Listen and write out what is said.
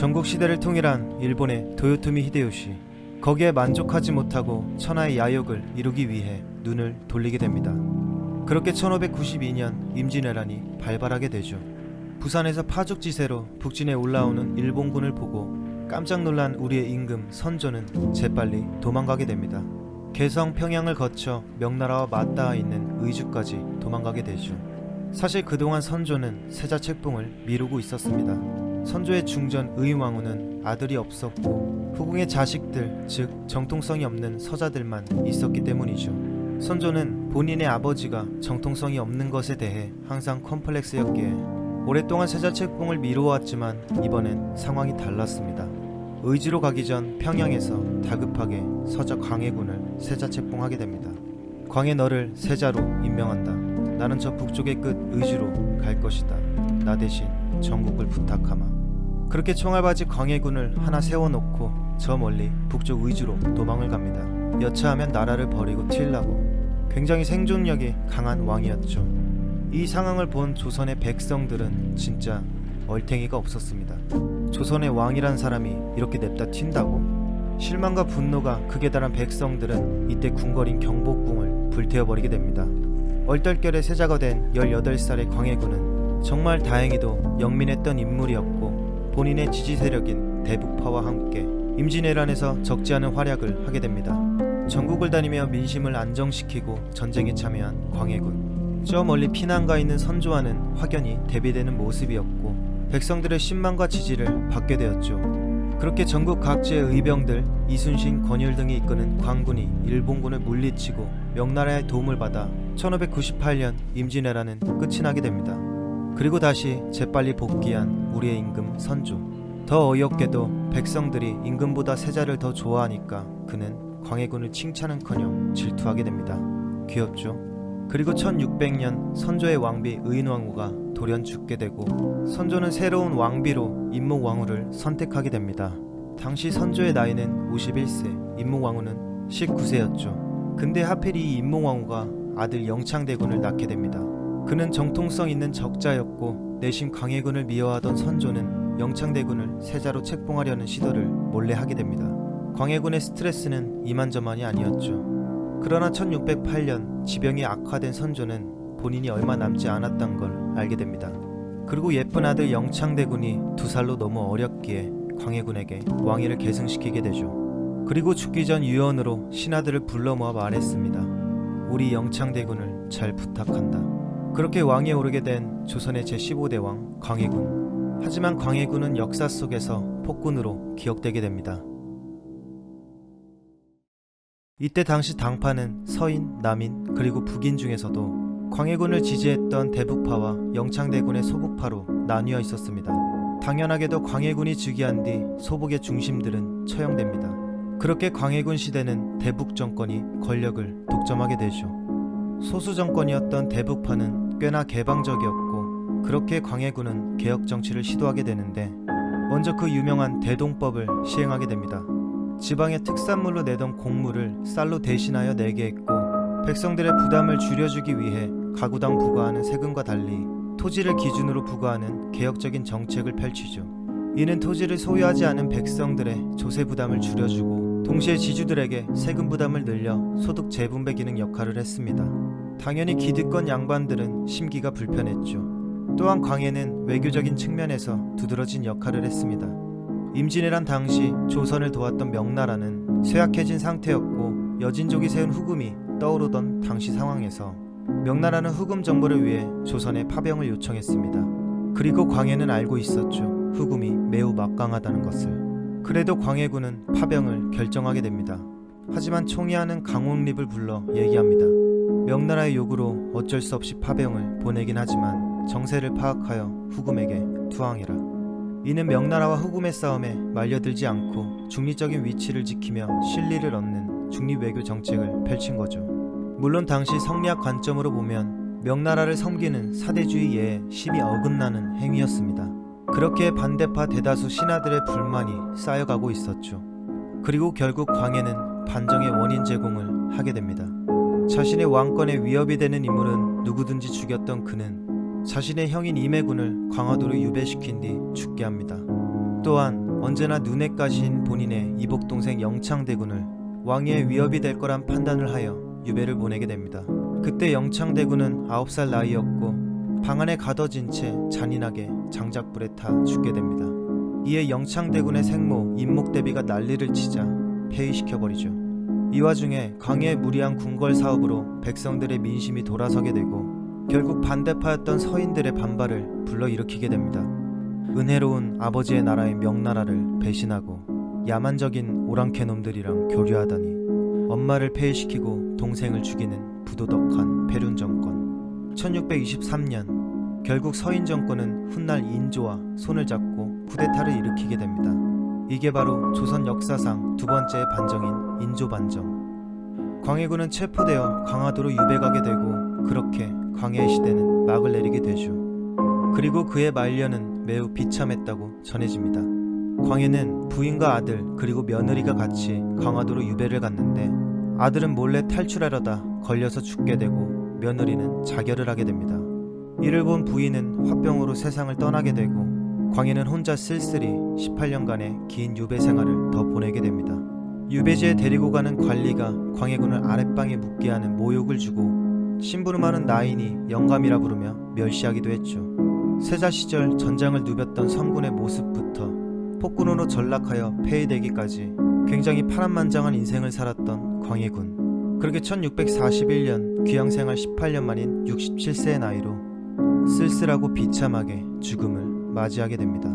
전국 시대를 통일한 일본의 도요토미 히데요시. 거기에 만족하지 못하고 천하의 야욕을 이루기 위해 눈을 돌리게 됩니다. 그렇게 1592년 임진왜란이 발발하게 되죠. 부산에서 파죽지세로 북진에 올라오는 일본군을 보고 깜짝 놀란 우리의 임금 선조는 재빨리 도망가게 됩니다. 개성 평양을 거쳐 명나라와 맞닿아 있는 의주까지 도망가게 되죠. 사실 그동안 선조는 세자 책봉을 미루고 있었습니다. 선조의 중전 의왕후는 아들이 없었고 후궁의 자식들, 즉 정통성이 없는 서자들만 있었기 때문이죠. 선조는 본인의 아버지가 정통성이 없는 것에 대해 항상 컴플렉스였기에 오랫동안 세자 책봉을 미루어왔지만 이번엔 상황이 달랐습니다. 의주로 가기 전 평양에서 다급하게 서자 광해군을 세자 책봉하게 됩니다. 광해, 너를 세자로 임명한다. 나는 저 북쪽의 끝 의주로 갈 것이다. 나 대신 전국을 부탁하마. 그렇게 총알바지 광해군을 하나 세워놓고 저 멀리 북쪽 의주로 도망을 갑니다. 여차하면 나라를 버리고 튀려고. 굉장히 생존력이 강한 왕이었죠. 이 상황을 본 조선의 백성들은 진짜 얼탱이가 없었습니다. 조선의 왕이란 사람이 이렇게 냅다 튄다고? 실망과 분노가 극에 달한 백성들은 이때 궁궐인 경복궁을 불태워버리게 됩니다. 얼떨결에 세자가 된 18살의 광해군은 정말 다행히도 영민했던 인물이었고 본인의 지지 세력인 대북파와 함께 임진왜란에서 적지 않은 활약을 하게 됩니다. 전국을 다니며 민심을 안정시키고 전쟁에 참여한 광해군. 저 멀리 피난가 있는 선조와는 확연히 대비되는 모습이었고 백성들의 신망과 지지를 받게 되었죠. 그렇게 전국 각지의 의병들, 이순신, 권율 등이 이끄는 광군이 일본군을 물리치고 명나라의 도움을 받아 1598년 임진왜란은 끝이 나게 됩니다. 그리고 다시 재빨리 복귀한 우리의 임금 선조. 더 어이없게도 백성들이 임금보다 세자를 더 좋아하니까 그는 광해군을 칭찬은커녕 질투하게 됩니다. 귀엽죠? 그리고 1600년 선조의 왕비 의인왕후가 돌연 죽게 되고 선조는 새로운 왕비로 임목왕후를 선택하게 됩니다. 당시 선조의 나이는 51세, 임목왕후는 19세였죠. 근데 하필 이 임목왕후가 아들 영창대군을 낳게 됩니다. 그는 정통성 있는 적자였고 내심 광해군을 미워하던 선조는 영창대군을 세자로 책봉하려는 시도를 몰래 하게 됩니다. 광해군의 스트레스는 이만저만이 아니었죠. 그러나 1608년 지병이 악화된 선조는 본인이 얼마 남지 않았던 걸 알게 됩니다. 그리고 예쁜 아들 영창대군이 2살로 너무 어렸기에 광해군에게 왕위를 계승시키게 되죠. 그리고 죽기 전 유언으로 신하들을 불러 모아 말했습니다. 우리 영창대군을 잘 부탁한다. 그렇게 왕위에 오르게 된 조선의 제15대 왕 광해군. 하지만 광해군은 역사 속에서 폭군으로 기억되게 됩니다. 이때 당시 당파는 서인, 남인, 그리고 북인 중에서도 광해군을 지지했던 대북파와 영창대군의 소북파로 나뉘어 있었습니다. 당연하게도 광해군이 즉위한 뒤 소북의 중심들은 처형됩니다. 그렇게 광해군 시대는 대북 정권이 권력을 독점하게 되죠. 소수 정권이었던 대북파는 꽤나 개방적이었고 그렇게 광해군은 개혁 정치를 시도하게 되는데 먼저 그 유명한 대동법을 시행하게 됩니다. 지방의 특산물로 내던 곡물을 쌀로 대신하여 내게 했고 백성들의 부담을 줄여주기 위해 가구당 부과하는 세금과 달리 토지를 기준으로 부과하는 개혁적인 정책을 펼치죠. 이는 토지를 소유하지 않은 백성들의 조세 부담을 줄여주고 동시에 지주들에게 세금 부담을 늘려 소득 재분배 기능 역할을 했습니다. 당연히 기득권 양반들은 심기가 불편했죠. 또한 광해는 외교적인 측면에서 두드러진 역할을 했습니다. 임진왜란 당시 조선을 도왔던 명나라는 쇠약해진 상태였고 여진족이 세운 후금이 떠오르던 당시 상황에서 명나라는 후금 정보를 위해 조선에 파병을 요청했습니다. 그리고 광해는 알고 있었죠. 후금이 매우 막강하다는 것을. 그래도 광해군은 파병을 결정하게 됩니다. 하지만 총의하는 강홍립을 불러 얘기합니다. 명나라의 요구로 어쩔 수 없이 파병을 보내긴 하지만 정세를 파악하여 후금에게 투항해라. 이는 명나라와 후금의 싸움에 말려들지 않고 중립적인 위치를 지키며 실리를 얻는 중립외교 정책을 펼친 거죠. 물론 당시 성리학 관점으로 보면 명나라를 섬기는 사대주의에 심히 어긋나는 행위였습니다. 그렇게 반대파 대다수 신하들의 불만이 쌓여가고 있었죠. 그리고 결국 광해는 반정의 원인 제공을 하게 됩니다. 자신의 왕권에 위협이 되는 인물은 누구든지 죽였던 그는 자신의 형인 임해군을 광화도로 유배시킨 뒤 죽게 합니다. 또한 언제나 눈에 까신 본인의 이복 동생 영창대군을 왕위의 위협이 될 거란 판단을 하여 유배를 보내게 됩니다. 그때 영창대군은 9살 나이였고 방 안에 가둬진 채 잔인하게 장작불에 타 죽게 됩니다. 이에 영창대군의 생모 임목대비가 난리를 치자 폐위시켜버리죠. 이 와중에 광해의 무리한 궁궐 사업으로 백성들의 민심이 돌아서게 되고 결국 반대파였던 서인들의 반발을 불러일으키게 됩니다. 은혜로운 아버지의 나라의 명나라를 배신하고 야만적인 오랑캐 놈들이랑 교류하다니 엄마를 폐위시키고 동생을 죽이는 부도덕한 패륜 정권. 1623년 결국 서인 정권은 훗날 인조와 손을 잡고 쿠데타를 일으키게 됩니다. 이게 바로 조선 역사상 두 번째 반정인 인조반정. 광해군은 체포되어 강화도로 유배가게 되고 그렇게 광해의 시대는 막을 내리게 되죠. 그리고 그의 말년은 매우 비참했다고 전해집니다. 광해는 부인과 아들 그리고 며느리가 같이 강화도로 유배를 갔는데 아들은 몰래 탈출하려다 걸려서 죽게 되고 며느리는 자결을 하게 됩니다. 이를 본 부인은 화병으로 세상을 떠나게 되고 광해는 혼자 쓸쓸히 18년간의 긴 유배 생활을 더 보내게 됩니다. 유배지에 데리고 가는 관리가 광해군을 아랫방에 묵게 하는 모욕을 주고 심부름하는 나인이 영감이라 부르며 멸시하기도 했죠. 세자 시절 전장을 누볐던 성군의 모습부터 폭군으로 전락하여 폐위되기까지 굉장히 파란만장한 인생을 살았던 광해군. 그렇게 1641년 귀양생활 18년 만인 67세의 나이로 쓸쓸하고 비참하게 죽음을 맞이하게 됩니다.